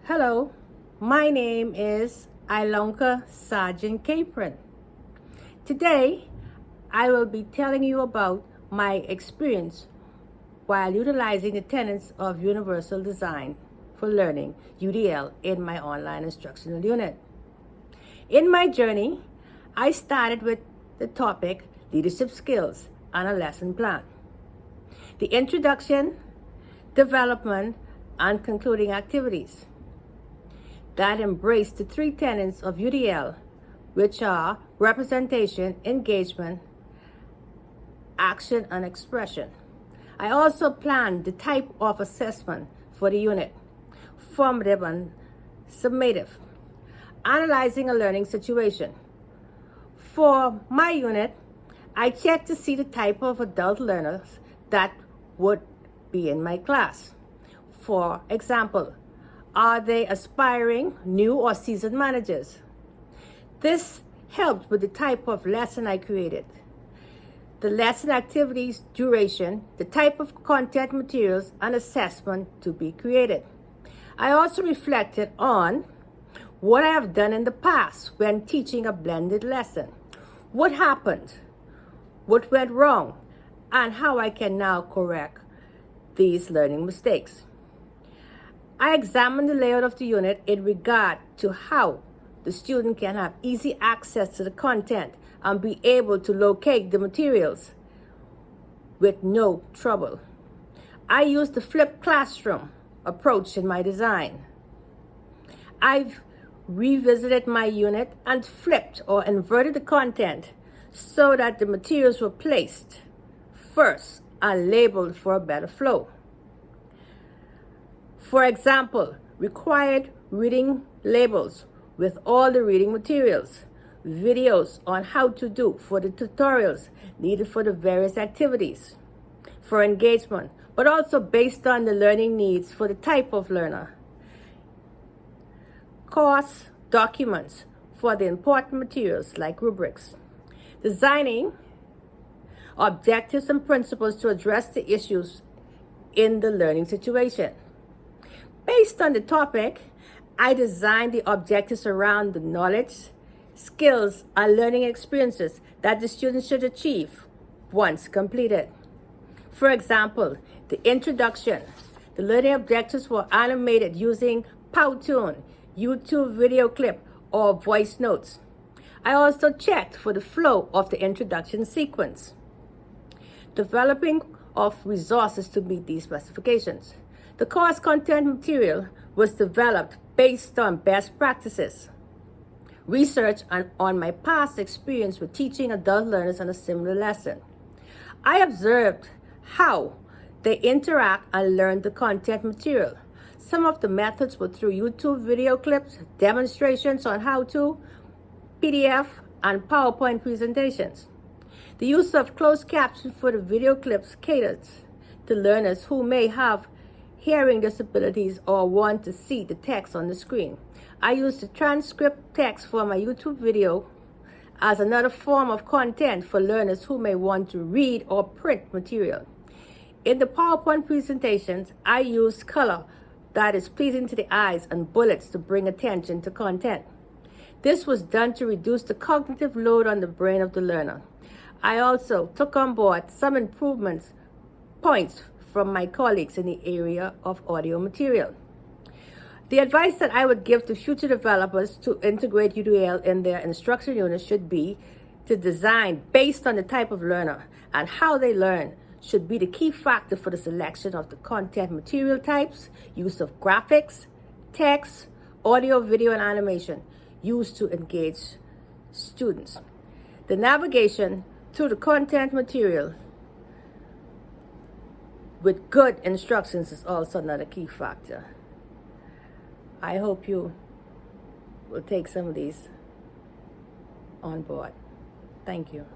Hello, my name is Ilonka Sargent Capron. Today, I will be telling you about my experience while utilizing the tenets of Universal Design for Learning, UDL, in my online instructional unit. In my journey, I started with the topic Leadership Skills and a Lesson Plan. The introduction, development, and concluding activities that embrace the three tenets of UDL, which are representation, engagement, action, and expression. I also planned the type of assessment for the unit, formative and summative, analyzing a learning situation. For my unit, I checked to see the type of adult learners that would be in my class. For example, are they aspiring, new, or seasoned managers? This helped with the type of lesson I created, the lesson activities duration, the type of content materials, and assessment to be created. I also reflected on what I have done in the past when teaching a blended lesson. What happened? What went wrong? And how I can now correct these learning mistakes. I examined the layout of the unit in regard to how the student can have easy access to the content and be able to locate the materials with no trouble. I used the flipped classroom approach in my design. I've revisited my unit and flipped or inverted the content so that the materials were placed first and labeled for a better flow. For example, required reading labels with all the reading materials, videos on how to do for the tutorials needed for the various activities, for engagement, but also based on the learning needs for the type of learner. Course documents for the important materials like rubrics. Designing objectives and principles to address the issues in the learning situation. Based on the topic, I designed the objectives around the knowledge, skills, and learning experiences that the students should achieve once completed. For example, the introduction. The learning objectives were animated using Powtoon, YouTube video clip, or voice notes. I also checked for the flow of the introduction sequence. Developing of resources to meet these specifications. The course content material was developed based on best practices, research, and on my past experience with teaching adult learners on a similar lesson. I observed how they interact and learn the content material. Some of the methods were through YouTube video clips, demonstrations on how to, PDF, and PowerPoint presentations. The use of closed captions for the video clips caters to learners who may have hearing disabilities or want to see the text on the screen. I use the transcript text for my YouTube video as another form of content for learners who may want to read or print material. In the PowerPoint presentations, I use color that is pleasing to the eyes and bullets to bring attention to content. This was done to reduce the cognitive load on the brain of the learner. I also took on board some improvements points from my colleagues in the area of audio material. The advice that I would give to future developers to integrate UDL in their instruction units should be to design based on the type of learner, and how they learn should be the key factor for the selection of the content material types, use of graphics, text, audio, video, and animation used to engage students. The navigation through the content material with good instructions is also another key factor. I hope you will take some of these on board. Thank you.